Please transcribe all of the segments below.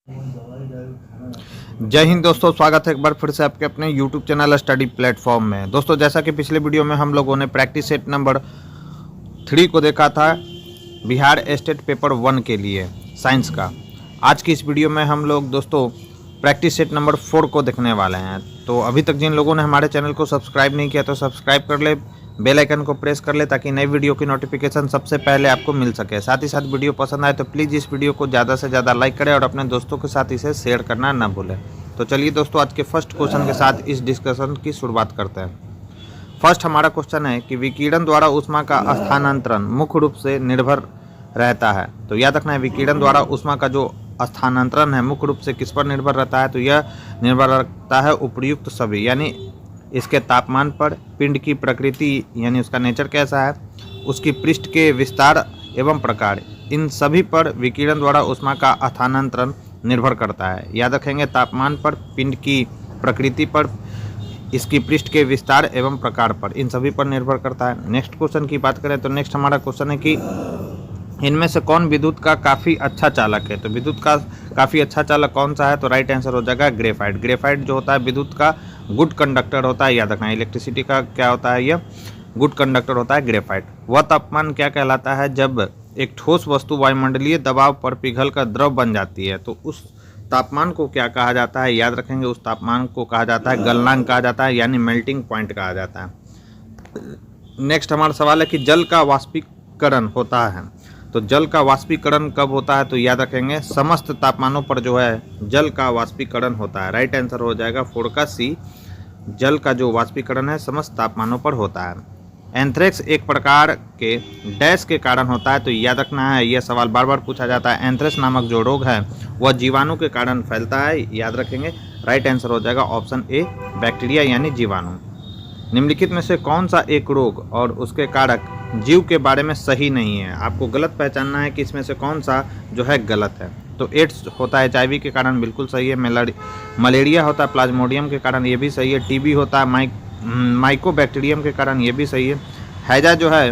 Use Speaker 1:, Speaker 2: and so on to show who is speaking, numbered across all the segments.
Speaker 1: जय हिंद दोस्तों, स्वागत है एक बार फिर से आपके अपने YouTube चैनल स्टडी प्लेटफॉर्म में। दोस्तों, जैसा कि पिछले वीडियो में हम लोगों ने प्रैक्टिस सेट नंबर 3 को देखा था बिहार स्टेट पेपर 1 के लिए साइंस का। आज की इस वीडियो में हम लोग दोस्तों प्रैक्टिस सेट नंबर 4 को देखने वाले हैं। तो अभी तक जिन लोगों ने हमारे चैनल को सब्सक्राइब नहीं किया तो सब्सक्राइब कर ले, बेल आइकन को प्रेस कर ले ताकि नई वीडियो की नोटिफिकेशन सबसे पहले आपको मिल सके। साथ ही साथ वीडियो पसंद आए तो प्लीज़ इस वीडियो को ज़्यादा से ज़्यादा लाइक करें और अपने दोस्तों के साथ इसे शेयर करना ना भूलें। तो चलिए दोस्तों, आज के फर्स्ट क्वेश्चन के साथ इस डिस्कशन की शुरुआत करते हैं। फर्स्ट हमारा क्वेश्चन है कि विकिरण द्वारा ऊष्मा का स्थानांतरण मुख्य रूप से निर्भर रहता है। तो याद रखना है, विकिरण द्वारा ऊष्मा का जो स्थानांतरण है मुख्य रूप से किस पर निर्भर रहता है, तो यह निर्भर रखता है उपर्युक्त सभी, यानी इसके तापमान पर, पिंड की प्रकृति यानी उसका नेचर कैसा है, उसकी पृष्ठ के विस्तार एवं प्रकार, इन सभी पर विकिरण द्वारा ऊष्मा का स्थानांतरण निर्भर करता है। याद रखेंगे, तापमान पर, पिंड की प्रकृति पर, इसकी पृष्ठ के विस्तार एवं प्रकार पर, इन सभी पर निर्भर करता है। नेक्स्ट क्वेश्चन की बात करें तो नेक्स्ट हमारा क्वेश्चन है कि इनमें से कौन विद्युत का काफ़ी अच्छा चालक है। तो विद्युत का काफ़ी अच्छा चालक कौन सा है, तो राइट आंसर हो जाएगा ग्रेफाइट। ग्रेफाइट जो होता है विद्युत का गुड कंडक्टर होता है। याद रखना, इलेक्ट्रिसिटी का क्या होता है, यह गुड कंडक्टर होता है ग्रेफाइट। वह तापमान क्या कहलाता है, जब एक ठोस वस्तु वायुमंडलीय दबाव पर पिघलकर द्रव बन जाती है, तो उस तापमान को क्या कहा जाता है। याद रखेंगे, उस तापमान को कहा जाता है गलनांक कहा जाता है, यानी मेल्टिंग पॉइंट कहा जाता है। नेक्स्ट हमारा सवाल है कि जल का वाष्पीकरण होता है। तो जल का वाष्पीकरण कब होता है, तो याद रखेंगे समस्त तापमानों पर जो है जल का वाष्पीकरण होता है। राइट आंसर हो जाएगा 4 का सी। जल का जो वाष्पीकरण है समस्त तापमानों पर होता है। एंथ्रेक्स एक प्रकार के डैश के कारण होता है। तो याद रखना है, यह सवाल बार बार पूछा जाता है। एंथ्रेक्स नामक जो रोग है वह जीवाणु के कारण फैलता है। याद रखेंगे, राइट आंसर हो जाएगा ऑप्शन ए बैक्टीरिया यानी जीवाणु। निम्नलिखित में से कौन सा एक रोग और उसके कारक जीव के बारे में सही नहीं है। आपको गलत पहचानना है कि इसमें से कौन सा जो है गलत है। तो एड्स होता है HIV के कारण, बिल्कुल सही है। मलेरिया होता है प्लाज्मोडियम के कारण, ये भी सही है। TB होता है माइकोबैक्टीरियम के कारण, ये भी सही है। हैजा जो है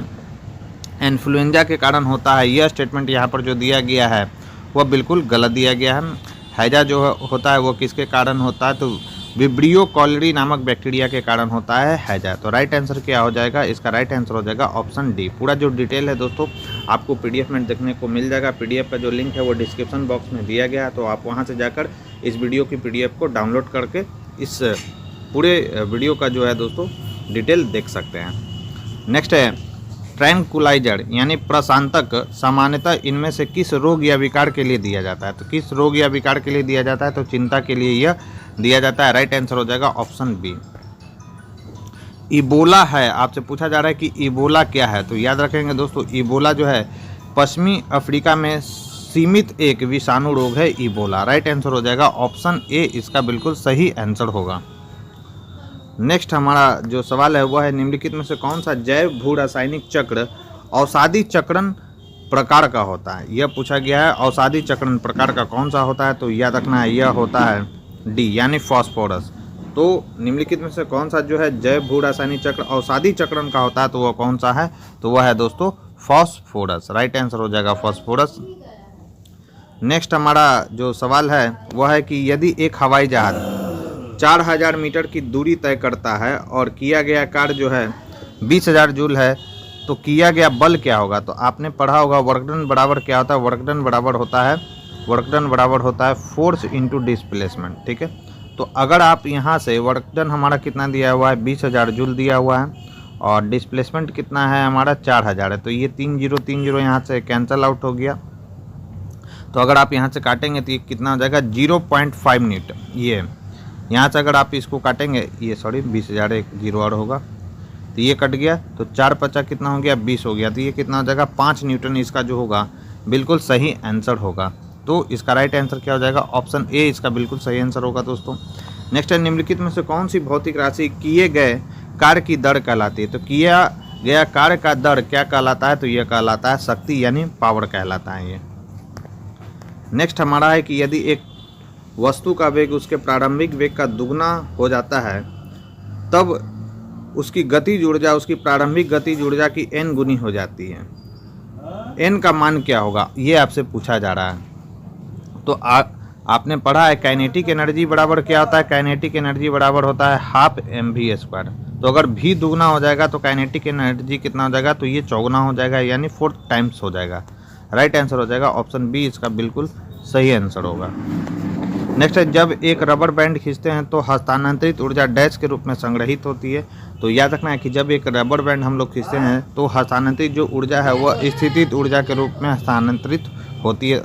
Speaker 1: इन्फ्लुएंजा के कारण होता है। यह स्टेटमेंट यहाँ पर जो दिया गया है वह बिल्कुल गलत दिया गया है। हैजा जो होता है वो किसके कारण होता है, तो विब्रियो कॉलेरी नामक बैक्टीरिया के कारण होता है हैजा। तो राइट आंसर क्या हो जाएगा, इसका राइट आंसर हो जाएगा ऑप्शन डी। पूरा जो डिटेल है दोस्तों आपको PDF में देखने को मिल जाएगा। PDF का जो लिंक है वो डिस्क्रिप्शन बॉक्स में दिया गया है, तो आप वहां से जाकर इस वीडियो की PDF को डाउनलोड करके इस पूरे वीडियो का जो है दोस्तों डिटेल देख सकते हैं। नेक्स्ट है ट्रैंकुलाइजर यानी प्रशांतक सामान्यतः इनमें से किस रोग या विकार के लिए दिया जाता है। तो किस रोग या विकार के लिए दिया जाता है, तो चिंता के लिए यह दिया जाता है। राइट आंसर हो जाएगा ऑप्शन बी। इबोला है, आपसे पूछा जा रहा है कि इबोला क्या है। तो याद रखेंगे दोस्तों, इबोला जो है पश्चिमी अफ्रीका में सीमित एक विषाणु रोग है इबोला। राइट आंसर हो जाएगा ऑप्शन ए, इसका बिल्कुल सही आंसर होगा। नेक्स्ट हमारा जो सवाल है वह है निम्नलिखित में से कौन सा जैव भू रासायनिक चक्र औषधि चक्रण प्रकार का होता है। यह पूछा गया है औषधि चक्रण प्रकार का कौन सा होता है। तो याद रखना है, यह होता है डी यानी फॉस्फोरस। तो निम्नलिखित में से कौन सा जो है जैव भू रासायनिक चक्र औषधि चक्रण का होता है, तो वह कौन सा है, तो वह है दोस्तों फॉस्फोरस। राइट आंसर हो जाएगा फॉस्फोरस। नेक्स्ट हमारा जो सवाल है वह है कि यदि एक हवाई जहाज 4000 मीटर की दूरी तय करता है और किया गया कार्य जो है 20,000 जूल है, तो किया गया बल क्या होगा। तो आपने पढ़ा होगा वर्क डन बराबर क्या होता है। वर्क डन बराबर होता है फोर्स इंटू डिस्प्लेसमेंट। ठीक है, तो अगर आप यहाँ से वर्क डन हमारा कितना दिया हुआ है 20,000 जूल दिया हुआ है और डिस्प्लेसमेंट कितना है हमारा 4000 है, तो ये 30 यहाँ से कैंसिल आउट हो गया। तो अगर आप यहाँ से काटेंगे तो ये कितना हो जाएगा 0.5 मिनट। ये यहाँ से अगर आप इसको काटेंगे, ये 20,000 एक जीरो और होगा, तो ये कट गया, तो 4×5 कितना हो गया 20 हो गया, तो ये कितना हो जाएगा 5 न्यूटन। इसका जो होगा बिल्कुल सही आंसर होगा। तो इसका राइट आंसर क्या हो जाएगा, ऑप्शन ए, इसका बिल्कुल सही आंसर होगा दोस्तों। नेक्स्ट है निम्नलिखित में से कौन सी भौतिक राशि किए गए कार्य की दर कहलाती है। तो किया गया कार्य का दर क्या कहलाता है, तो यह कहलाता है शक्ति यानी पावर कहलाता है ये। नेक्स्ट हमारा है कि यदि एक वस्तु का वेग उसके प्रारंभिक वेग का दुगना हो जाता है, तब उसकी गतिज ऊर्जा उसकी प्रारंभिक गतिज ऊर्जा की n गुनी हो जाती है। n का मान क्या होगा, ये आपसे पूछा जा रहा है। तो आपने पढ़ा है काइनेटिक एनर्जी बराबर क्या होता है, काइनेटिक एनर्जी बराबर होता है हाफ mv²। तो अगर v दुगना हो जाएगा तो काइनेटिक एनर्जी कितना हो जाएगा, तो ये चौगुना हो जाएगा यानी 4 टाइम्स हो जाएगा। राइट आंसर हो जाएगा ऑप्शन बी इसका बिल्कुल सही आंसर होगा। नेक्स्ट है, जब एक रबर बैंड खींचते हैं तो हस्तांतरित ऊर्जा डैश के रूप में संग्रहित होती है। तो याद रखना है कि जब एक रबर बैंड हम लोग खींचते हैं तो हस्तांतरित जो ऊर्जा है वह स्थितिज ऊर्जा के रूप में हस्तांतरित होती है,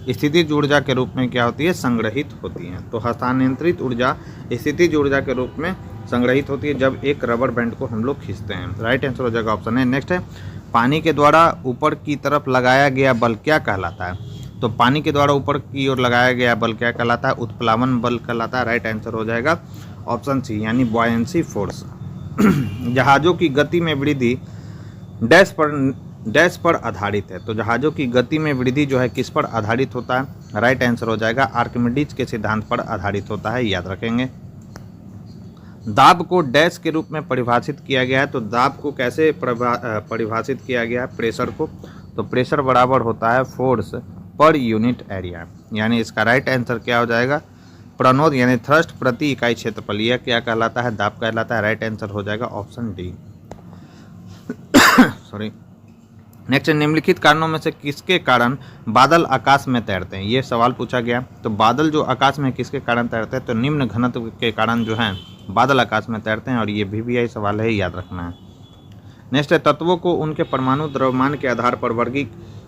Speaker 1: स्थितिज ऊर्जा के रूप में क्या होती है, संग्रहित होती है। तो हस्तांतरित ऊर्जा स्थितिज ऊर्जा के रूप में संग्रहित होती है जब एक रबर बैंड को हम लोग खींचते हैं। राइट आंसर हो जाएगा ऑप्शन है। नेक्स्ट है, पानी के द्वारा ऊपर की तरफ लगाया गया बल क्या कहलाता है। तो पानी के द्वारा ऊपर की ओर लगाया गया बल क्या कहलाता है, उत्प्लावन बल कहलाता है। राइट आंसर हो जाएगा ऑप्शन सी यानी बॉयंसी फोर्स। जहाज़ों की गति में वृद्धि डैश पर आधारित है। तो जहाज़ों की गति में वृद्धि जो है किस पर आधारित होता है। राइट आंसर हो जाएगा आर्किमिडीज के सिद्धांत पर आधारित होता है, याद रखेंगे। दाब को डैश के रूप में परिभाषित किया गया है। तो दाब को कैसे परिभाषित किया गया है, प्रेशर को। तो प्रेशर बराबर होता है फोर्स पर यूनिट एरिया, यानी इसका राइट आंसर क्या हो जाएगा, प्रणोद यानी थ्रस्ट प्रति इकाई क्षेत्रफल, यह क्या कहलाता है, दाब कहलाता है। राइट आंसर हो जाएगा ऑप्शन डी। सॉरी। नेक्स्ट, निम्नलिखित कारणों में से किसके कारण बादल आकाश में तैरते हैं, ये सवाल पूछा गया। तो बादल जो आकाश में किसके कारण तैरते हैं, तो निम्न घनत्व के कारण जो है बादल आकाश में तैरते हैं, और ये VVI सवाल है, याद रखना है। नेक्स्ट है, तत्वों को उनके परमाणु द्रव्यमान के आधार पर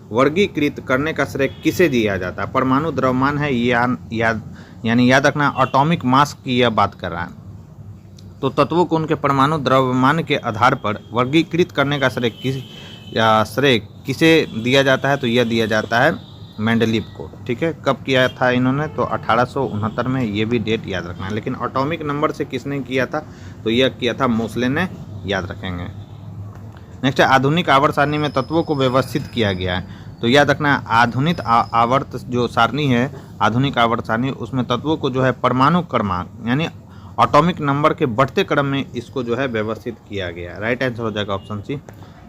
Speaker 1: वर्गीकृत करने का श्रेय किसे दिया जाता है। परमाणु द्रव्यमान है यानी याद रखना एटॉमिक मास की यह बात कर रहा है। तो तत्वों को उनके परमाणु द्रव्यमान के आधार पर वर्गीकृत करने का श्रेय किसे दिया जाता है, तो यह दिया जाता है मेंडलीव को। ठीक है, कब किया था इन्होंने, तो 1869 में, ये भी डेट याद रखना है। लेकिन एटॉमिक नंबर से किसने किया था, तो यह किया था मोसले ने, याद रखेंगे। नेक्स्ट है, आधुनिक आवर्त सारणी में तत्वों को व्यवस्थित किया गया है। तो याद रखना है आधुनिक आवर्त जो सारणी है, आधुनिक आवर्त सारणी, उसमें तत्वों को जो है परमाणु क्रमांक यानी एटॉमिक नंबर के बढ़ते क्रम में इसको जो है व्यवस्थित किया गया है। राइट आंसर हो जाएगा ऑप्शन सी।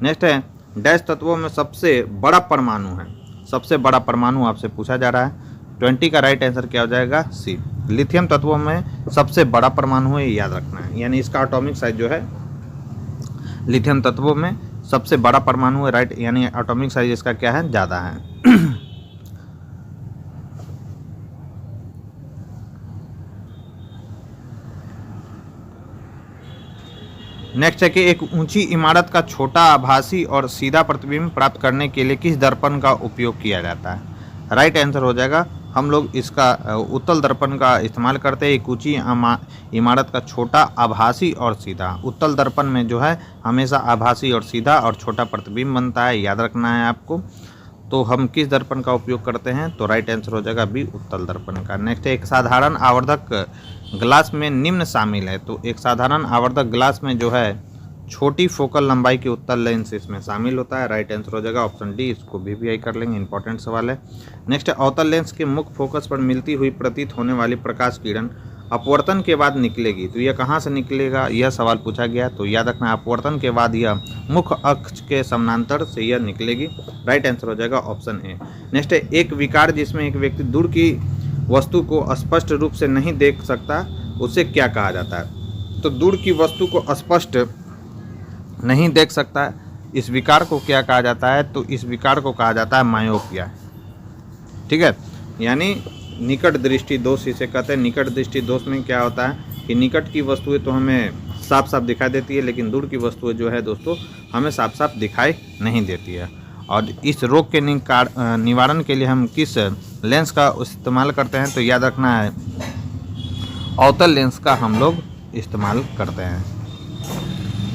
Speaker 1: नेक्स्ट है, डैश तत्वों में सबसे बड़ा परमाणु है, सबसे बड़ा परमाणु आपसे पूछा जा रहा है। 20 का राइट आंसर क्या हो जाएगा, सी। लिथियम तत्वों में सबसे बड़ा परमाणु है, याद रखना है, यानी इसका एटॉमिक साइज जो है लिथियम तत्वों में सबसे बड़ा परमाणु है। राइट, यानी एटॉमिक साइज इसका क्या है, ज़्यादा है। नेक्स्ट है कि एक ऊंची इमारत का छोटा आभासी और सीधा प्रतिबिंब प्राप्त करने के लिए किस दर्पण का उपयोग किया जाता है। राइट आंसर हो जाएगा, हम लोग इसका उत्तल दर्पण का इस्तेमाल करते हैं। एक ऊंची इमारत का छोटा आभासी और सीधा, उत्तल दर्पण में जो है हमेशा आभासी और सीधा और छोटा प्रतिबिंब बनता है, याद रखना है आपको। तो हम किस दर्पण का उपयोग करते हैं, तो राइट आंसर हो जाएगा बी, उत्तल दर्पण का। नेक्स्ट है, एक साधारण आवर्धक ग्लास में निम्न शामिल है। तो एक साधारण आवर्धक ग्लास में जो है छोटी फोकल लंबाई की उत्तल लेंस इसमें शामिल होता है। राइट आंसर हो जाएगा ऑप्शन डी, इसको VVI कर लेंगे, इंपॉर्टेंट सवाल है। नेक्स्ट है, अवतल लेंस के मुख्य फोकस पर मिलती हुई प्रतीत होने वाली प्रकाश किरण अपवर्तन के बाद निकलेगी। तो यह कहाँ से निकलेगा, यह सवाल पूछा गया। तो याद रखना, अपवर्तन के बाद यह मुख्य अक्ष के समानांतर से यह निकलेगी। राइट आंसर हो जाएगा ऑप्शन ए। नेक्स्ट है, एक विकार जिसमें एक व्यक्ति दूर की वस्तु को स्पष्ट रूप से नहीं देख सकता, उसे क्या कहा जाता है। तो दूर की वस्तु को स्पष्ट नहीं देख सकता है, इस विकार को क्या कहा जाता है, तो इस विकार को कहा जाता है मायोपिया। ठीक है, यानी निकट दृष्टि दोष इसे कहते हैं। निकट दृष्टि दोष में क्या होता है कि निकट की वस्तुएं तो हमें साफ साफ दिखाई देती है, लेकिन दूर की वस्तुएं जो है दोस्तों हमें साफ साफ दिखाई नहीं देती है। और इस रोग के निवारण के लिए हम किस लेंस का इस्तेमाल करते हैं, तो याद रखना है अवतल लेंस का हम लोग इस्तेमाल करते हैं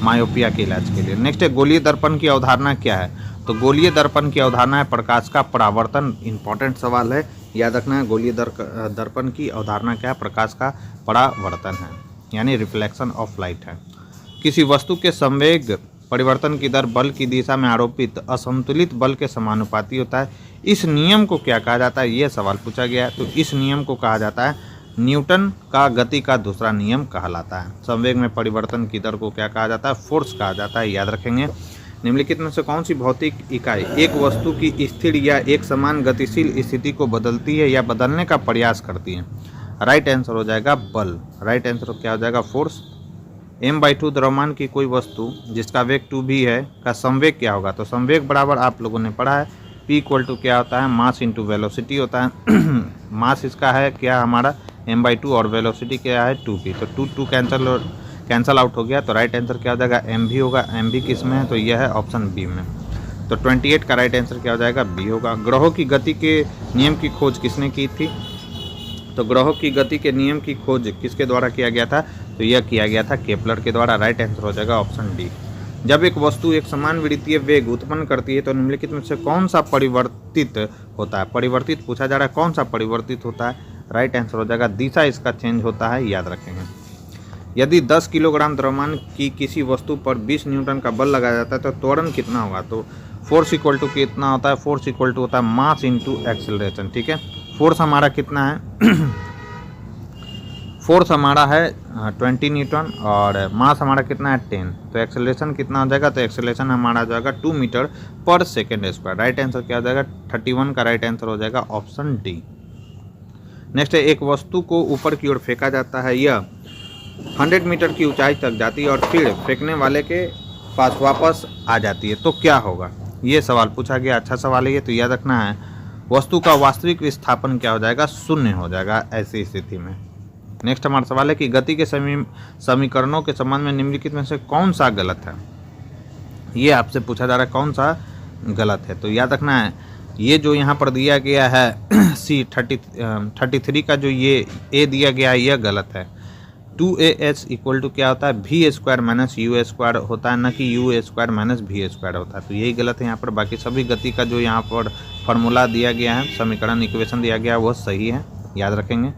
Speaker 1: मायोपिया के इलाज के लिए। नेक्स्ट है, गोलीय दर्पण की अवधारणा क्या है। तो गोलीय दर्पण की अवधारणा है प्रकाश का परावर्तन, इंपॉर्टेंट सवाल है, याद रखना है। गोलीय दर्पण की अवधारणा क्या है, प्रकाश का परावर्तन है, यानी रिफ्लेक्शन ऑफ लाइट है। किसी वस्तु के संवेग परिवर्तन की दर बल की दिशा में आरोपित असंतुलित बल के समानुपाती होता है। इस नियम को क्या कहा जाता है, यह सवाल पूछा गया है। तो इस नियम को कहा जाता है न्यूटन का गति का दूसरा नियम कहलाता है। संवेग में परिवर्तन की दर को क्या कहा जाता है, फोर्स कहा जाता है, याद रखेंगे। निम्नलिखित में से कौन सी भौतिक इकाई एक वस्तु की स्थिर या एक समान गतिशील स्थिति को बदलती है या बदलने का प्रयास करती है? राइट आंसर हो जाएगा बल। राइट आंसर क्या हो जाएगा? फोर्स। m/2 द्रव्यमान की कोई वस्तु जिसका वेग 2v है का संवेग क्या होगा? तो संवेग बराबर आप लोगों ने पढ़ा है p इक्वल टू क्या होता है? मास इंटू वेलोसिटी होता है। मास इसका है क्या हमारा m/2 और वेलोसिटी क्या है 2v, तो 2 कैंसल आउट हो गया। तो राइट आंसर क्या हो जाएगा? mv होगा। mv किस में है? तो यह है ऑप्शन बी में। तो 28 का राइट आंसर क्या हो जाएगा? बी होगा। ग्रहों की गति के नियम की खोज किसने की थी? तो ग्रहों की गति के नियम की खोज किसके द्वारा किया गया था? तो यह किया गया था केपलर के द्वारा। राइट आंसर हो जाएगा ऑप्शन डी। जब एक वस्तु एक समान विद्युतीय वेग उत्पन्न करती है तो निम्नलिखित में से कौन सा परिवर्तित होता है? परिवर्तित पूछा जा रहा है, कौन सा परिवर्तित होता है? राइट आंसर हो जाएगा दिशा इसका चेंज होता है, याद रखेंगे। यदि 10 किलोग्राम द्रव्यमान की किसी वस्तु पर 20 न्यूटन का बल लगाया जाता है तो त्वरण कितना होगा? तो फोर्स इक्वल टू कितना होता है? फोर्स इक्वल टू होता है मास इंटू एक्सेलरेशन। ठीक है, फोर्स हमारा कितना है? फोर्स हमारा है 20 न्यूटन और मास हमारा कितना है 10। तो एक्सेलरेशन कितना हो जाएगा? तो एक्सेलरेशन हमारा हो जाएगा 2 मीटर पर सेकेंड स्क्वायर। राइट आंसर क्या हो जाएगा? 31 का राइट आंसर हो जाएगा ऑप्शन डी। नेक्स्ट है, एक वस्तु को ऊपर की ओर फेंका जाता है, यह 100 मीटर की ऊंचाई तक जाती है और फिर फेंकने वाले के पास वापस आ जाती है, तो क्या होगा? ये सवाल पूछा गया। अच्छा सवाल है ये, तो याद रखना है वस्तु का वास्तविक विस्थापन क्या हो जाएगा? 0 हो जाएगा ऐसी स्थिति में। नेक्स्ट हमारा सवाल है कि गति के समीकरणों के संबंध में निम्नलिखित में से कौन सा गलत है? ये आपसे पूछा जा रहा है कौन सा गलत है। तो याद रखना है ये जो यहाँ पर दिया गया है C33 का जो ये ए दिया गया है यह गलत है। 2AH इक्वल टू क्या होता है? v square minus you square होता है, न कि u square minus v square होता है। तो यही गलत है यहाँ पर। बाकी सभी गति का जो यहाँ पर फार्मूला दिया गया है, समीकरण इक्वेशन दिया गया है, वो सही है, याद रखेंगे।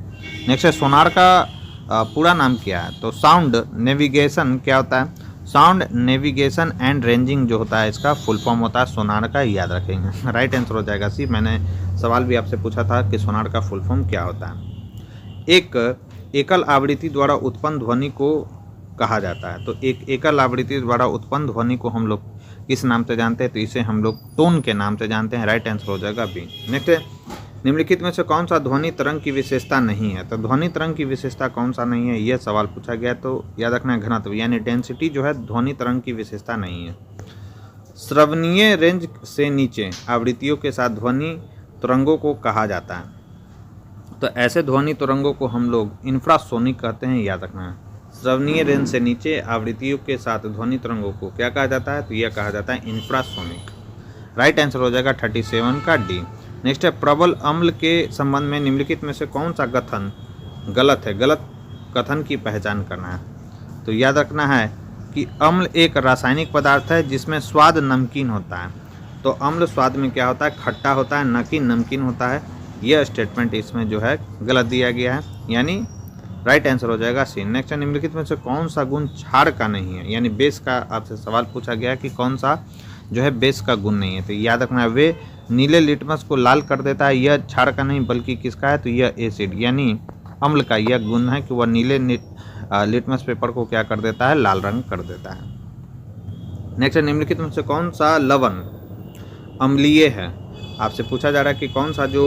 Speaker 1: नेक्स्ट है, सोनार का पूरा नाम क्या है? तो साउंड नेविगेशन क्या होता है? साउंड नेविगेशन एंड रेंजिंग जो होता है इसका फुल फॉर्म होता है सोनार का, याद रखेंगे। राइट आंसर हो जाएगा सी। मैंने सवाल भी आपसे पूछा था कि सोनार का फुल फॉर्म क्या होता है। एक एकल आवृत्ति द्वारा उत्पन्न ध्वनि को कहा जाता है। तो एक एकल आवृत्ति द्वारा उत्पन्न ध्वनि को हम लोग किस नाम से जानते हैं? तो इसे हम लोग टोन के नाम से जानते हैं। राइट आंसर हो जाएगा बी। नेक्स्ट है, निम्नलिखित में से कौन सा ध्वनि तरंग की विशेषता नहीं है? तो ध्वनि तरंग की विशेषता कौन सा नहीं है, यह सवाल पूछा गया। तो याद रखना है घनत्व यानी डेंसिटी जो है ध्वनि तरंग की विशेषता नहीं है। श्रवणीय रेंज से नीचे आवृत्तियों के साथ ध्वनि तरंगों को कहा जाता है। तो ऐसे ध्वनि तरंगों को हम लोग इंफ्रासोनिक कहते हैं, याद रखना है। श्रवणीय रेंज से नीचे आवृत्तियों के साथ ध्वनि तरंगों को क्या कहा जाता है? तो यह कहा जाता है इंफ्रासोनिक। राइट आंसर हो जाएगा 37 का डी। नेक्स्ट है, प्रबल अम्ल के संबंध में निम्नलिखित में से कौन सा कथन गलत है? गलत कथन की पहचान करना है। तो याद रखना है कि अम्ल एक रासायनिक पदार्थ है जिसमें स्वाद नमकीन होता है। तो अम्ल स्वाद में क्या होता है? खट्टा होता है, न कि नमकीन होता है। यह स्टेटमेंट इसमें जो है गलत दिया गया है, यानी राइट आंसर हो जाएगा सी। नेक्स्ट है, निम्नलिखित में से कौन सा गुण क्षार का नहीं है? यानी बेस का आपसे सवाल पूछा गया कि कौन सा जो है बेस का गुण नहीं है। तो याद रखना है वे नीले लिटमस को लाल कर देता है, यह क्षार का नहीं बल्कि किसका है? तो यह एसिड यानी अम्ल का यह गुण है कि वह नीले लिटमस पेपर को क्या कर देता है? लाल रंग कर देता है। नेक्स्ट है, निम्नलिखित में से कौन सा लवण अम्लीय है? आपसे पूछा जा रहा है कि कौन सा जो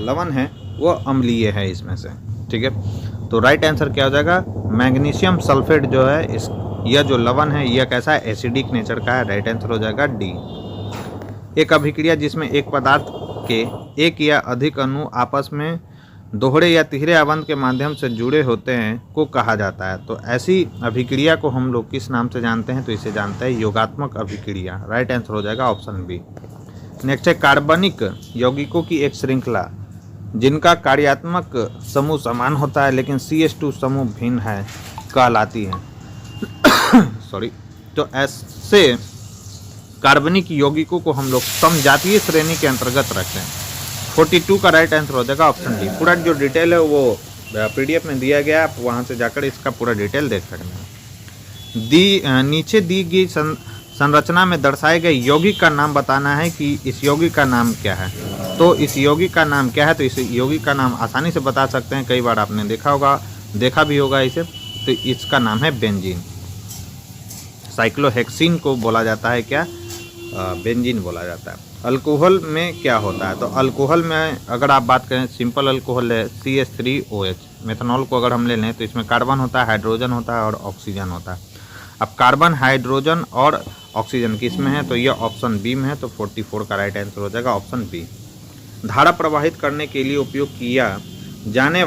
Speaker 1: लवण है वो अम्लीय है इसमें से। ठीक है, तो राइट आंसर क्या हो जाएगा? मैग्नीशियम सल्फेट जो है यह जो लवण है यह कैसा है? एसिडिक नेचर का है। राइट आंसर हो जाएगा डी। एक अभिक्रिया जिसमें एक पदार्थ के एक या अधिक अणु आपस में दोहरे या तिहरे आबंध के माध्यम से जुड़े होते हैं को कहा जाता है। तो ऐसी अभिक्रिया को हम लोग किस नाम से जानते हैं? तो इसे जानते हैं योगात्मक अभिक्रिया। राइट आंसर हो जाएगा ऑप्शन बी। नेक्स्ट है, कार्बनिक यौगिकों की एक श्रृंखला जिनका कार्यात्मक समूह समान होता है लेकिन CH2 समूह भिन्न है कहलाती है। सॉरी। तो ऐसे कार्बनिक यौगिकों को हम लोग समजातीय श्रेणी के अंतर्गत रखते हैं। 42 का राइट आंसर हो जाएगा ऑप्शन डी। पूरा जो डिटेल है वो PDF में दिया गया है, आप वहाँ से जाकर इसका पूरा डिटेल देख सकते हैं। नीचे दी गई संरचना में दर्शाए गए यौगिक का नाम बताना है कि इस यौगिक का नाम क्या है। तो इस यौगिक का नाम क्या है? तो इस यौगिक का नाम आसानी से बता सकते हैं, कई बार आपने देखा भी होगा इसे। तो इसका नाम है बेंजीन। साइक्लोहेक्सिन को बोला जाता है क्या, बेंजीन बोला जाता है। अल्कोहल में क्या होता है, तो अल्कोहल में अगर आप बात करें सिंपल अल्कोहल है CH3OH। मेथनॉल को अगर हम ले लें तो इसमें कार्बन होता है, हाइड्रोजन होता है और ऑक्सीजन होता है। अब कार्बन, हाइड्रोजन और ऑक्सीजन किस में है, तो यह ऑप्शन बी में है, तो 44 का राइट आंसर हो जाएगा ऑप्शन बी। धारा प्रवाहित करने के लिए उपयोग किया जाने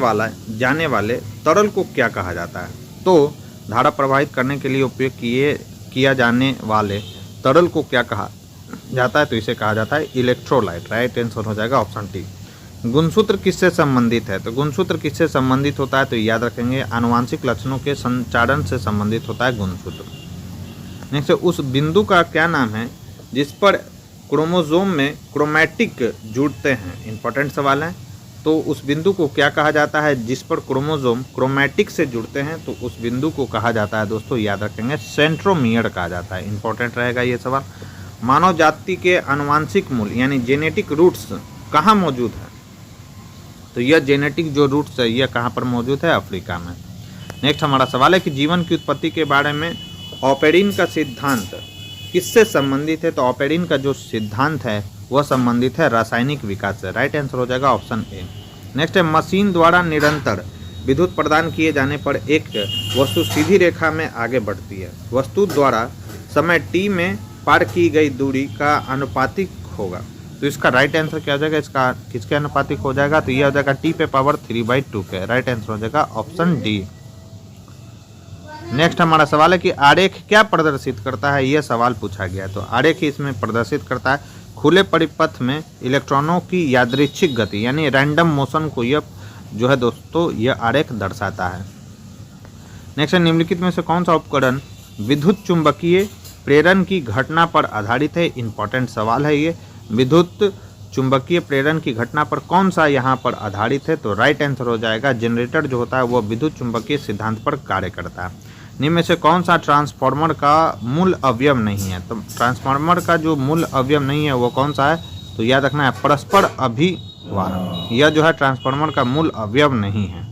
Speaker 1: वाले तरल को क्या कहा जाता है, तो धारा प्रवाहित करने के लिए उपयोग किया जाने वाले तरल को क्या कहा जाता है, तो इसे कहा जाता है इलेक्ट्रोलाइट। राइट आंसर हो जाएगा ऑप्शन टी। गुणसूत्र किससे संबंधित है, तो गुणसूत्र किससे संबंधित होता है, तो याद रखेंगे आनुवांशिक लक्षणों के संचारण से संबंधित होता है गुणसूत्र। नेक्स्ट, उस बिंदु का क्या नाम है जिस पर क्रोमोसोम में क्रोमैटिक जुड़ते हैं, इंपॉर्टेंट सवाल है। तो उस बिंदु को क्या कहा जाता है जिस पर क्रोमोसोम क्रोमैटिक से जुड़ते हैं, तो उस बिंदु को कहा जाता है दोस्तों, याद रखेंगे सेंट्रोमियर कहा जाता है। इंपॉर्टेंट रहेगा ये सवाल। मानव जाति के आनुवांशिक मूल यानी जेनेटिक रूट्स कहाँ मौजूद है, तो यह जेनेटिक जो रूट्स है यह कहाँ पर मौजूद है, अफ्रीका में। नेक्स्ट हमारा सवाल है कि जीवन की उत्पत्ति के बारे में ऑपेरिन का सिद्धांत किससे संबंधित है, तो ऑपेरिन का जो सिद्धांत है वह संबंधित है रासायनिक विकास से। राइट आंसर हो जाएगा ऑप्शन ए। नेक्स्ट है, मशीन द्वारा निरंतर विद्युत प्रदान किए जाने पर एक वस्तु सीधी रेखा में आगे बढ़ती है। वस्तु द्वारा समय t में पार की गई दूरी का अनुपातिक होगा, तो इसका राइट आंसर क्या हो जाएगा, इसका किसके अनुपातिक हो जाएगा, तो यह हो जाएगा T⁻3/2 के। राइट आंसर हो जाएगा ऑप्शन डी। नेक्स्ट हमारा सवाल है कि आरेख क्या प्रदर्शित करता है, यह सवाल पूछा गया है। तो आरेख इसमें प्रदर्शित करता है खुले परिपथ में इलेक्ट्रॉनों की यादृच्छिक गति यानी रैंडम मोशन को यह जो है दोस्तों यह आरेख दर्शाता है। नेक्स्ट, निम्नलिखित में से कौन सा उपकरण विद्युत चुंबकीय प्रेरण की घटना पर आधारित है, इंपॉर्टेंट सवाल है ये। विद्युत चुंबकीय प्रेरण की घटना पर कौन सा यहाँ पर आधारित है, तो राइट आंसर हो जाएगा जनरेटर जो होता है वह विद्युत चुंबकीय सिद्धांत पर कार्य करता है। निम्न में से कौन सा ट्रांसफार्मर का मूल अवयव नहीं है, तो ट्रांसफार्मर का जो मूल अवयव नहीं है वो कौन सा है, तो याद रखना है परस्पर अभिवाहन। यह जो है ट्रांसफार्मर का मूल अवयव नहीं है।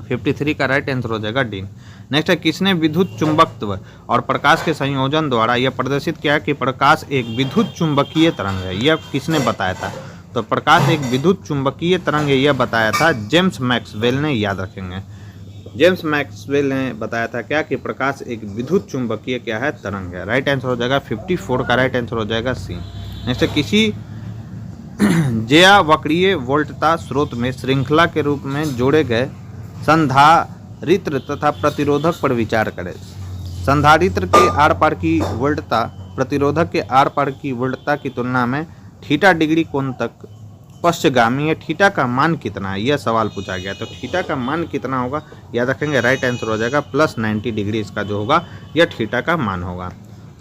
Speaker 1: 53 का राइट आंसर हो जाएगा डी। नेक्स्ट है, किसने विद्युत चुंबकत्व और प्रकाश के संयोजन द्वारा यह प्रदर्शित किया कि प्रकाश एक विद्युत चुंबकीय तरंग है, यह किसने बताया था, तो प्रकाश एक विद्युत चुंबकीय तरंग है यह बताया था जेम्स मैक्सवेल ने। याद रखेंगे जेम्स मैक्सवेल ने बताया था क्या कि प्रकाश एक विद्युत चुंबकीय क्या है, तरंग है। राइट आंसर हो जाएगा 54 का राइट आंसर हो जाएगा सी। नेक्स्ट, किसी ज्यावक्रीय वोल्टता स्रोत में श्रृंखला के रूप में जोड़े गए संधारित्र तथा प्रतिरोधक पर विचार करें। संधारित्र के आर पार की वोल्टता प्रतिरोधक के आर पार की वोल्टता की तुलना में थीटा डिग्री कोण तक पश्चगामी है। थीटा का मान कितना है, यह सवाल पूछा गया। तो थीटा का मान कितना होगा, याद रखेंगे राइट आंसर हो जाएगा +90 डिग्री इसका जो होगा यह थीटा का मान होगा।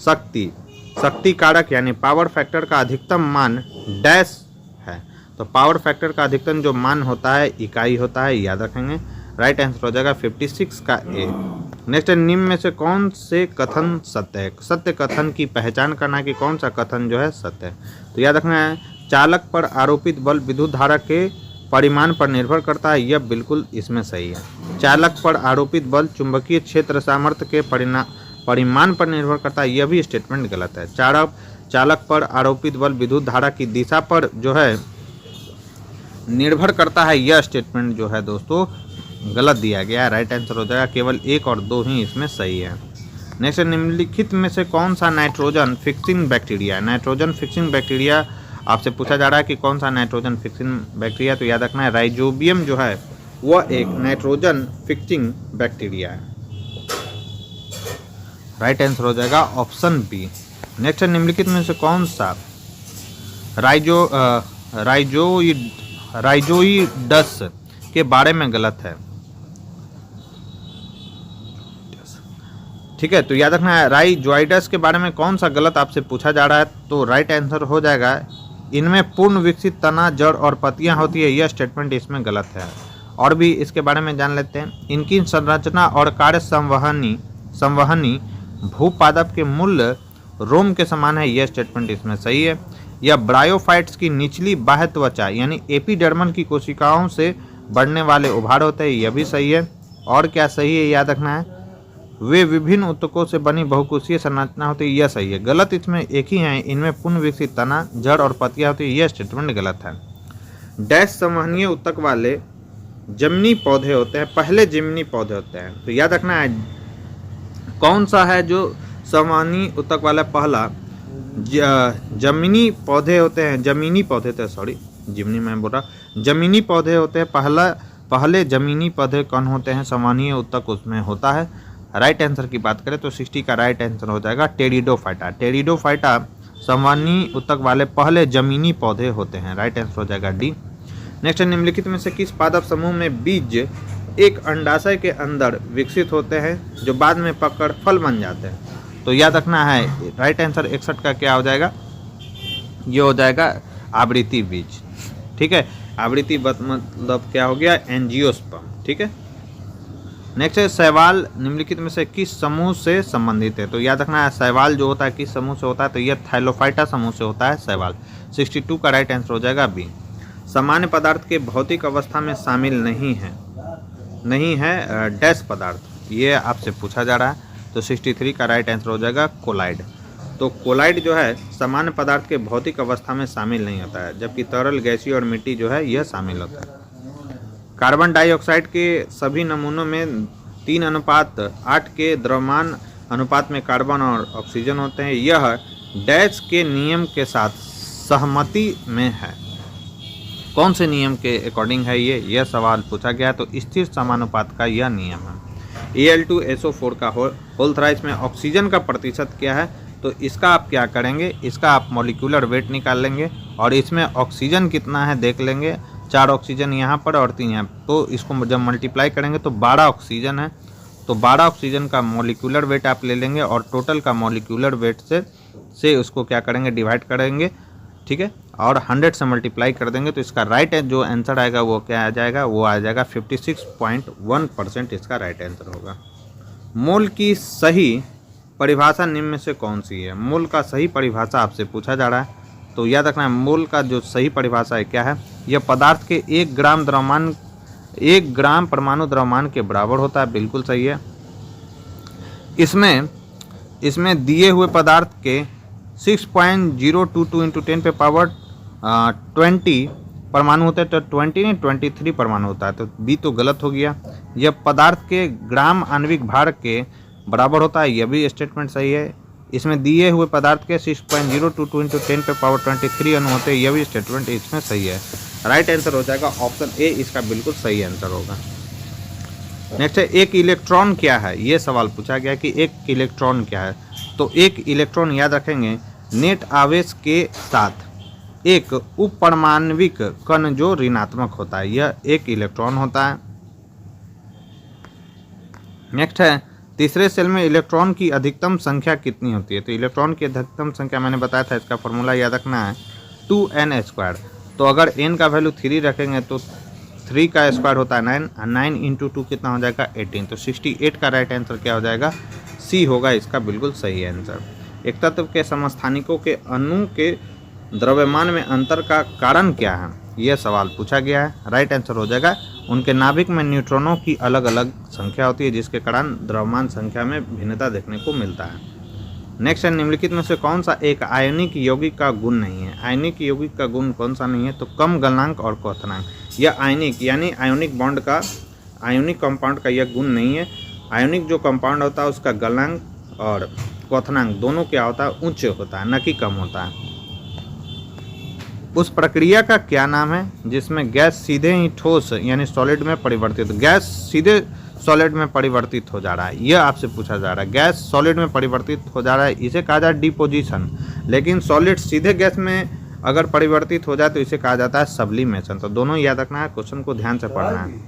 Speaker 1: शक्ति कारक यानी पावर फैक्टर का अधिकतम मान डैश है, तो पावर फैक्टर का अधिकतम जो मान होता है इकाई होता है, याद रखेंगे। राइट आंसर हो जाएगा 56 का ए। नेक्स्ट, निम्न में से कौन से कथन सत्य है, सत्य कथन की पहचान करना कि कौन सा कथन जो है सत्य है, तो याद रखना है चालक पर आरोपित बल विद्युत धारा के परिमाण पर निर्भर करता है, यह बिल्कुल इसमें सही है। चालक पर आरोपित बल चुंबकीय क्षेत्र सामर्थ्य के परिमाण पर निर्भर करता है, यह भी स्टेटमेंट गलत है। चालक पर आरोपित बल विद्युत धारा की दिशा पर जो है निर्भर करता है, यह स्टेटमेंट जो है दोस्तों गलत दिया गया है। राइट आंसर हो जाएगा केवल 1 और 2 ही इसमें सही है। नेक्स्ट, निम्नलिखित में से कौन सा नाइट्रोजन फिक्सिंग बैक्टीरिया है। नाइट्रोजन फिक्सिंग बैक्टीरिया आपसे पूछा जा रहा है कि कौन सा नाइट्रोजन फिक्सिंग बैक्टीरिया, तो याद रखना है राइजोबियम जो है वह एक नाइट्रोजन फिक्सिंग बैक्टीरिया है। राइट आंसर हो जाएगा ऑप्शन बी। नेक्स्ट, निम्नलिखित में से कौन सा राइजोइडस के बारे में गलत है, ठीक है। तो याद रखना है राइजोइडस के बारे में कौन सा गलत आपसे पूछा जा रहा है, तो राइट आंसर हो जाएगा इनमें पूर्ण विकसित तना, जड़ और पत्तियां होती है, यह स्टेटमेंट इसमें गलत है। और भी इसके बारे में जान लेते हैं। इनकी संरचना और कार्य संवहनी भूपादप के मूल रोम के समान है, यह स्टेटमेंट इसमें सही है। यह ब्रायोफाइट्स की निचली बाह्य त्वचा यानी एपिडर्मल की कोशिकाओं से बढ़ने वाले उभार होते हैं, यह भी सही है। और क्या सही है, याद रखना है वे विभिन्न ऊतकों से बनी बहुकोशीय संरचना होती है, यह सही है। गलत इसमें एक ही है, इनमें पुनः विकसित तना, जड़ और पत्तियां होती है, यह स्टेटमेंट गलत है। डैश संवहनीय ऊतक वाले जमीनी पौधे होते हैं, पहले जमीनी पौधे होते हैं। तो याद रखना है कौन सा है जो संवहनीय ऊतक वाला पहला जमीनी पौधे होते हैं, जमीनी पौधे थे, सॉरी जिमनी मैं बोल रहा, जमीनी पौधे होते हैं। पहले जमीनी पौधे कौन होते हैं, संवहनीय ऊतक उसमें होता है। राइट आंसर की बात करें तो 60 का राइट आंसर हो जाएगा टेरिडोफाइटा। टेरिडोफाइटा संवहनीय ऊतक वाले पहले जमीनी पौधे होते हैं, राइट आंसर हो जाएगा डी। नेक्स्ट, निम्नलिखित में से किस पादप समूह में बीज एक अंडाशय के अंदर विकसित होते हैं जो बाद में पकड़ फल बन जाते हैं? तो याद रखना है राइट आंसर 61 का क्या हो जाएगा, ये हो जाएगा आवृत्ति बीज। ठीक है, आवृत्ति मतलब क्या हो गया, एंजियोस्पर्म। ठीक है। नेक्स्ट है शैवाल निम्नलिखित में से किस समूह से संबंधित है? तो याद रखना है शैवाल जो होता है किस समूह से होता है, तो यह थैलोफाइटा समूह से होता है शैवाल। 62 का राइट आंसर हो जाएगा बी। सामान्य पदार्थ के भौतिक अवस्था में शामिल नहीं है डैश पदार्थ, ये आपसे पूछा जा रहा है। तो 63 का राइट आंसर हो जाएगा कोलाइड। तो कोलाइड जो है सामान्य पदार्थ के भौतिक अवस्था में शामिल नहीं होता है, जबकि तरल, गैसीय और मिट्टी जो है यह शामिल होता है। कार्बन डाइऑक्साइड के सभी नमूनों में 3:8 के द्रव्यमान अनुपात में कार्बन और ऑक्सीजन होते हैं, यह डैश के नियम के साथ सहमति में है। कौन से नियम के अकॉर्डिंग है यह सवाल पूछा गया। तो स्थिर समानुपात का यह नियम है। Al2SO4 का होल थ्राइस में ऑक्सीजन का प्रतिशत क्या है? तो इसका आप क्या करेंगे, इसका आप मॉलिक्यूलर वेट निकाल लेंगे और इसमें ऑक्सीजन कितना है देख लेंगे। 4 ऑक्सीजन यहाँ पर और 3 यहाँ, तो इसको जब मल्टीप्लाई करेंगे तो 12 ऑक्सीजन है। तो 12 ऑक्सीजन का मॉलिक्यूलर वेट आप ले लेंगे और टोटल का मॉलिक्यूलर वेट से उसको क्या करेंगे, डिवाइड करेंगे। ठीक है, और 100 से मल्टीप्लाई कर देंगे तो इसका राइट जो आंसर आएगा वो क्या आ जाएगा, वो आ जाएगा 56.1% इसका राइट आंसर होगा। मोल की सही परिभाषा निम्न में से कौन सी है? मोल का सही परिभाषा आपसे पूछा जा रहा है। तो याद रखना है मोल का जो सही परिभाषा है क्या है, यह पदार्थ के 1 ग्राम परमाणु द्रव्यमान के बराबर होता है, बिल्कुल सही है। इसमें दिए हुए पदार्थ के 6.022 × 10⁻20 परमाणु होते हैं, तो 20 नहीं 23 परमाणु होता है, तो बी तो गलत हो गया। यह पदार्थ के ग्राम आणविक भार के बराबर होता है, यह भी स्टेटमेंट सही है। इसमें दिए हुए पदार्थ के 6.022 × 10⁻23 अणु होते हैं, यह भी स्टेटमेंट इसमें सही है। राइट आंसर हो जाएगा ऑप्शन ए, इसका बिल्कुल सही आंसर होगा। नेक्स्ट है एक इलेक्ट्रॉन क्या है, ये सवाल पूछा गया कि एक इलेक्ट्रॉन क्या है। तो एक इलेक्ट्रॉन याद रखेंगे नेट आवेश के साथ एक उपपरमाण्विक कण जो ऋणात्मक होता है, यह एक इलेक्ट्रॉन होता है। नेक्स्ट है तीसरे सेल में इलेक्ट्रॉन की अधिकतम संख्या कितनी होती है? तो इलेक्ट्रॉन की अधिकतम संख्या मैंने बताया था, इसका फॉर्मूला याद रखना है 2n²। तो अगर n का वैल्यू 3 रखेंगे तो 3 का स्क्वायर होता है 9, 9 × 2 कितना हो जाएगा 18। तो 68 का राइट आंसर क्या हो जाएगा, सी होगा इसका बिल्कुल सही आंसर। एक तत्व के समस्थानिकों के अणु के द्रव्यमान में अंतर का कारण क्या है, यह सवाल पूछा गया है। राइट आंसर हो जाएगा उनके नाभिक में न्यूट्रॉनों की अलग अलग संख्या होती है, जिसके कारण द्रव्यमान संख्या में भिन्नता देखने को मिलता है। नेक्स्ट है निम्नलिखित में से कौन सा एक आयनिक यौगिक का गुण नहीं है? आयनिक यौगिक का गुण कौन सा नहीं है? तो कम गलनांक और क्वथनांक। यह आयनिक यानी आयोनिक बॉन्ड का, आयोनिक कंपाउंड का यह गुण नहीं है। आयोनिक जो कंपाउंड होता है उसका गलनांक और क्वथनांक दोनों क्या होता है, उच्च होता है, न कि कम होता है। उस प्रक्रिया का क्या नाम है जिसमें गैस सीधे ही ठोस यानी सॉलिड में परिवर्तित, गैस सीधे सॉलिड में परिवर्तित हो जा रहा है, यह आपसे पूछा जा रहा है। गैस सॉलिड में परिवर्तित हो जा रहा है, इसे कहा जाता है डिपोजिशन। लेकिन सॉलिड सीधे गैस में अगर परिवर्तित हो जाए तो इसे कहा जाता है सब्लिमेशन। तो दोनों याद रखना है, क्वेश्चन को ध्यान से पढ़ना है।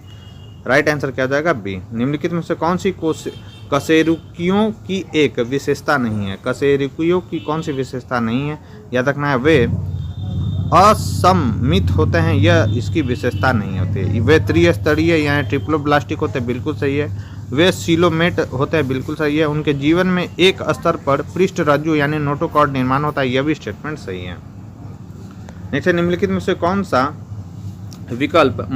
Speaker 1: राइट आंसर क्या हो जाएगा बी। निम्नलिखित में से कौन सी कशेरुकियों की एक विशेषता नहीं है? कशेरुकियों की कौन सी विशेषता नहीं है? याद रखना है वे असममित होते हैं, यह इसकी विशेषता नहीं होती। वे त्रिस्तरीय यानी ट्रिप्लोब्लास्टिक होते हैं, बिल्कुल सही है। वे सिलोमेट होते हैं, बिल्कुल सही है। उनके जीवन में एक स्तर पर पृष्ठ रज्जु यानी नोटोकॉर्ड निर्माण होता है, यह भी स्टेटमेंट सही है। नेक्स्ट निम्नलिखित में से कौन सा विकल्प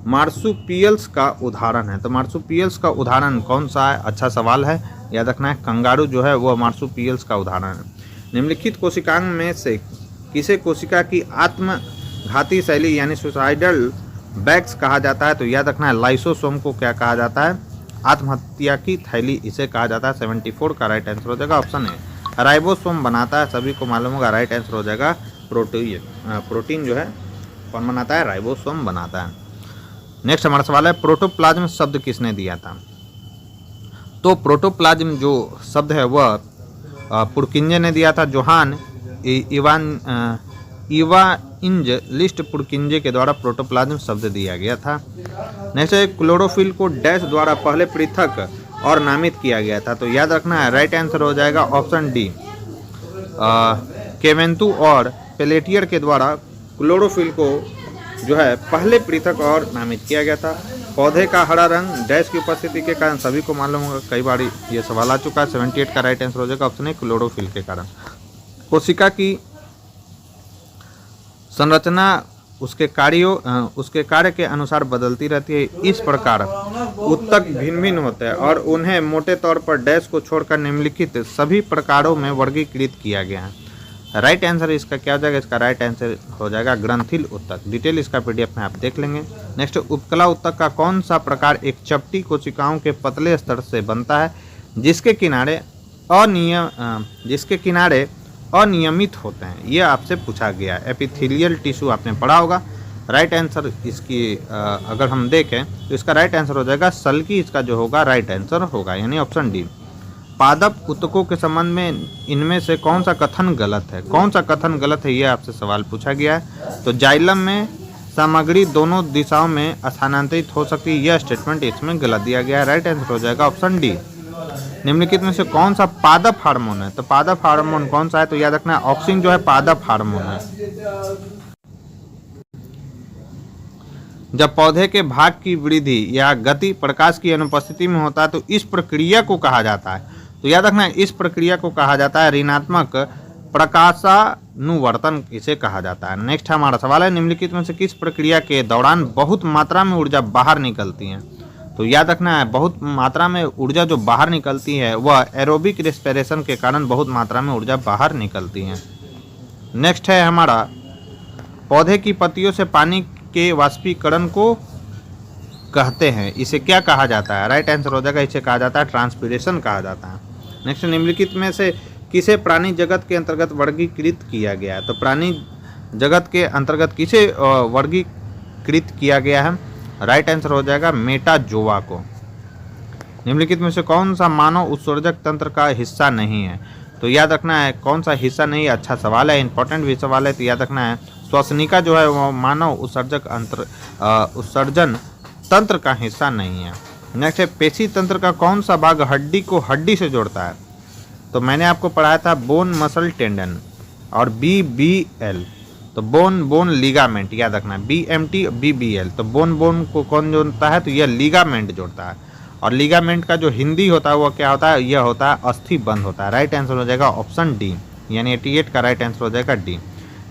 Speaker 1: मार्सुपियल्स का उदाहरण है। तो मार्सुपियल्स का उदाहरण कौन सा है? अच्छा सवाल है, याद रखना है। कंगारू जो है वह मार्सुपियल्स का उदाहरण है। निम्नलिखित कोशिकांग में से किसे कोशिका की आत्मघाती शैली यानी सुसाइडल बैग्स कहा जाता है? तो याद रखना है लाइसोसोम को क्या कहा जाता है? आत्महत्या की थैली इसे कहा जाता है। 74 का राइट आंसर हो जाएगा ऑप्शन है। राइबोसोम बनाता है, सभी को मालूम होगा, राइट आंसर हो जाएगा प्रोटीन जो है कौन बनाता है? राइबोसोम बनाता है। नेक्स्ट हमारा सवाल है प्रोटोप्लाज्म शब्द किसने दिया था? तो प्रोटोप्लाज्म जो शब्द है वह पुरकिंजे ने दिया था। जोहान इवांजेलिस्ट पुरकिंजे के द्वारा प्रोटोप्लाज्म शब्द दिया गया था। नेक्स्ट क्लोरोफिल को डैश द्वारा पहले पृथक और नामित किया गया था। तो याद रखना है राइट आंसर हो जाएगा ऑप्शन डी। केवेंतु और पेलेटियर के द्वारा क्लोरोफिल को जो है पहले पृथक और नामित किया गया था। पौधे का हरा रंग डैश की उपस्थिति के कारण सभी को मालूम होगा, कई बार ये सवाल आ चुका है। 78 का राइट आंसर हो जाएगा ऑप्शन है क्लोरोफिल के कारण। कोशिका की संरचना उसके कार्य के अनुसार बदलती रहती है। इस प्रकार उत्तक भिन्न भिन्न होते हैं और उन्हें मोटे तौर पर डैश को छोड़कर निम्नलिखित सभी प्रकारों में वर्गीकृत किया गया है। राइट आंसर इसका क्या हो जाएगा? इसका राइट आंसर हो जाएगा ग्रंथिल उत्तक। डिटेल इसका पीडीएफ में आप देख लेंगे। नेक्स्ट उपकला उत्तक का कौन सा प्रकार एक चपटी कोशिकाओं के पतले स्तर से बनता है जिसके किनारे अनियमित होते हैं? ये आपसे पूछा गया है। एपिथेलियल टिश्यू आपने पढ़ा होगा। राइट आंसर इसकी अगर हम देखें तो इसका राइट आंसर हो जाएगा सल्की, इसका जो होगा राइट आंसर होगा यानी ऑप्शन डी। पादप उत्तकों के संबंध में इनमें से कौन सा कथन गलत है? कौन सा कथन गलत है ये आपसे सवाल पूछा गया है। तो जाइलम में सामग्री दोनों दिशाओं में स्थानांतरित हो सकती है, यह स्टेटमेंट इसमें गलत दिया गया है। राइट आंसर हो जाएगा ऑप्शन डी। निम्नलिखित में से कौन सा पादप हार्मोन है? तो पादप हार्मोन कौन सा है? तो याद रखना है ऑक्सिन जो है पादप हार्मोन है। जब पौधे के भाग की वृद्धि या गति प्रकाश की अनुपस्थिति में होता है तो इस प्रक्रिया को कहा जाता है। तो याद रखना है इस प्रक्रिया को कहा जाता है ऋणात्मक प्रकाशानुवर्तन, इसे कहा जाता है। नेक्स्ट हमारा सवाल है निम्नलिखित में से किस प्रक्रिया के दौरान बहुत मात्रा में ऊर्जा बाहर निकलती है? तो याद रखना है बहुत मात्रा में ऊर्जा जो बाहर निकलती है वह एरोबिक रेस्पिरेशन के कारण बहुत मात्रा में ऊर्जा बाहर निकलती है। नेक्स्ट है हमारा पौधे की पत्तियों से पानी के वाष्पीकरण को कहते हैं, इसे क्या कहा जाता है? राइट आंसर हो जाएगा इसे कहा जाता है ट्रांसपीरेशन कहा जाता है। नेक्स्ट निम्नलिखित में से किसे प्राणी जगत के अंतर्गत वर्गीकृत किया गया है? तो प्राणी जगत के अंतर्गत किसे वर्गीकृत किया गया है? राइट आंसर हो जाएगा मेटाजोआ को। निम्नलिखित में से कौन सा मानव उत्सर्जक तंत्र का हिस्सा नहीं है? तो याद रखना है कौन सा हिस्सा नहीं है, अच्छा सवाल है, इंपॉर्टेंट भी सवाल है। तो याद रखना है श्वसनिका जो है वो मानव उत्सर्जन तंत्र का हिस्सा नहीं है। नेक्स्ट है पेशी तंत्र का कौन सा भाग हड्डी को हड्डी से जोड़ता है? तो मैंने आपको पढ़ाया था बोन मसल टेंडन और BBL, तो बोन लिगामेंट, याद रखना BMT BBL। तो बोन को कौन जोड़ता है? तो यह लिगामेंट जोड़ता है। और लिगामेंट का जो हिंदी होता है वो क्या होता है? यह होता है अस्थि बंध होता है। राइट आंसर हो जाएगा ऑप्शन डी यानी 88 का राइट आंसर हो जाएगा डी।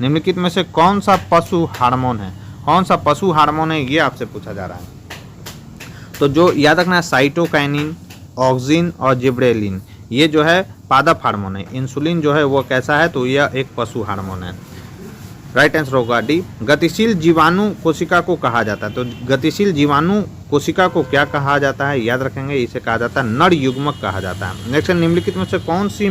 Speaker 1: निम्नलिखित में से कौन सा पशु हार्मोन है? कौन सा पशु हार्मोन है ये आपसे पूछा जा रहा है। तो जो याद रखना है साइटोकाइनिन, ऑक्सिन और जिब्रेलिन, ये जो है पादप हार्मोन है। इंसुलिन जो है वो कैसा है? तो यह एक पशु हार्मोन है। राइट आंसर होगा डी। गतिशील जीवाणु कोशिका को कहा जाता है। तो गतिशील जीवाणु कोशिका को क्या कहा जाता है? याद रखेंगे इसे कहा जाता है नर युग्मक कहा जाता है। नेक्स्ट निम्नलिखित में से कौन सी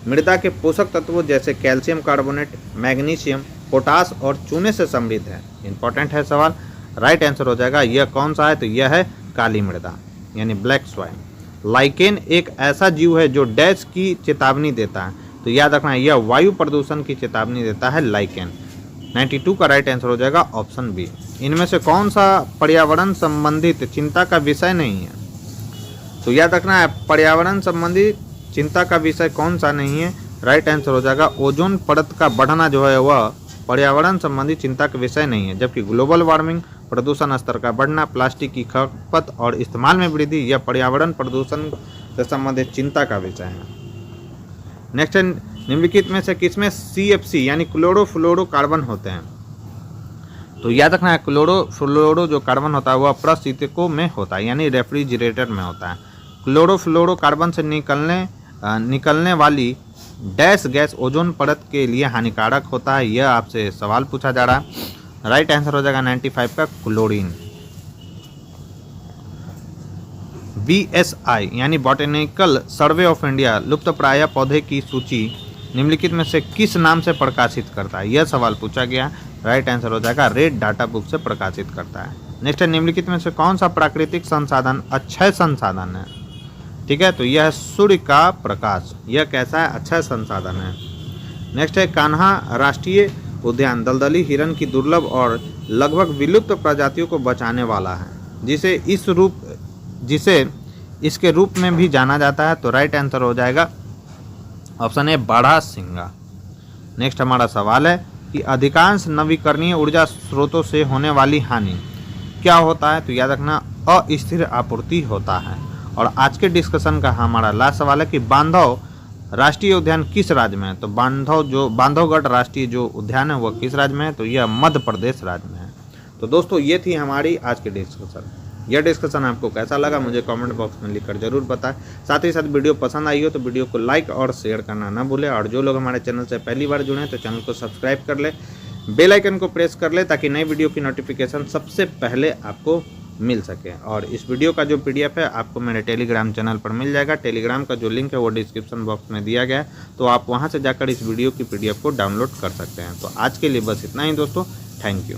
Speaker 1: मृदा के पोषक तत्वों जैसे कैल्शियम कार्बोनेट, मैग्नीशियम, पोटास और चूने से समृद्ध है? इंपॉर्टेंट है सवाल। राइट आंसर हो जाएगा यह कौन सा है? तो यह है काली मृदा यानी ब्लैक सॉइल। लाइकेन एक ऐसा जीव है जो डैश की चेतावनी देता है। तो याद रखना यह वायु प्रदूषण की चेतावनी देता है लाइकेन। 92 का राइट आंसर हो जाएगा ऑप्शन बी। इनमें से कौन सा पर्यावरण संबंधित चिंता का विषय नहीं है? तो याद रखना है पर्यावरण संबंधित चिंता का विषय कौन सा नहीं है? राइट आंसर हो जाएगा ओजोन परत का बढ़ना जो है वह पर्यावरण संबंधी चिंता का विषय नहीं है। जबकि ग्लोबल वार्मिंग, प्रदूषण स्तर का बढ़ना, प्लास्टिक की खपत और इस्तेमाल में वृद्धि यह पर्यावरण प्रदूषण से संबंधित चिंता का विषय है। नेक्स्ट निम्नलिखित में से किसमें CFC यानी क्लोरोफ्लोरोकार्बन होते हैं? तो याद रखना है क्लोरो जो कार्बन होता है वह प्रशीतकों में होता है, यानी रेफ्रिजरेटर में होता है। क्लोरोफ्लोरोकार्बन से निकलने वाली डैश गैस ओजोन परत के लिए हानिकारक होता है। यह आपसे सवाल पूछा जा रहा है। राइट आंसर हो जाएगा 95 का क्लोरीन। BSI यानी बॉटेनिकल सर्वे ऑफ इंडिया लुप्तप्राय पौधे की सूची निम्नलिखित में से किस नाम से प्रकाशित करता है, यह सवाल पूछा गया। राइट आंसर हो जाएगा रेड डाटा बुक से प्रकाशित करता है। नेक्स्ट है निम्नलिखित में से कौन सा प्राकृतिक संसाधन अक्षय संसाधन है। ठीक है, तो यह है सूर्य का प्रकाश। यह कैसा है, अच्छा संसाधन है। नेक्स्ट है कान्हा राष्ट्रीय उद्यान दलदली हिरण की दुर्लभ और लगभग विलुप्त प्रजातियों को बचाने वाला है, जिसे इसके रूप में भी जाना जाता है। तो राइट आंसर हो जाएगा ऑप्शन ए बारहसिंगा। नेक्स्ट हमारा सवाल है कि अधिकांश नवीकरणीय ऊर्जा स्रोतों से होने वाली हानि क्या होता है। तो याद रखना अस्थिर आपूर्ति होता है। और आज के डिस्कशन का हमारा लास्ट सवाल है कि बांधव राष्ट्रीय उद्यान किस राज्य में है। तो बांधवगढ़ राष्ट्रीय जो उद्यान है वह किस राज्य में है। तो यह मध्य प्रदेश राज्य में है। तो दोस्तों ये थी हमारी आज की डिस्कशन। यह डिस्कशन आपको कैसा लगा मुझे कमेंट बॉक्स में लिखकर जरूर बताएं। साथ ही साथ वीडियो पसंद आई हो तो वीडियो को लाइक और शेयर करना ना भूलें। और जो लोग हमारे चैनल से पहली बार जुड़े हैं तो चैनल को सब्सक्राइब कर ले, बेल आइकन को प्रेस कर ले ताकि नई वीडियो की नोटिफिकेशन सबसे पहले आपको मिल सके। और इस वीडियो का जो PDF है आपको मेरे टेलीग्राम चैनल पर मिल जाएगा। टेलीग्राम का जो लिंक है वो डिस्क्रिप्शन बॉक्स में दिया गया है, तो आप वहाँ से जाकर इस वीडियो की PDF को डाउनलोड कर सकते हैं। तो आज के लिए बस इतना ही दोस्तों, थैंक यू।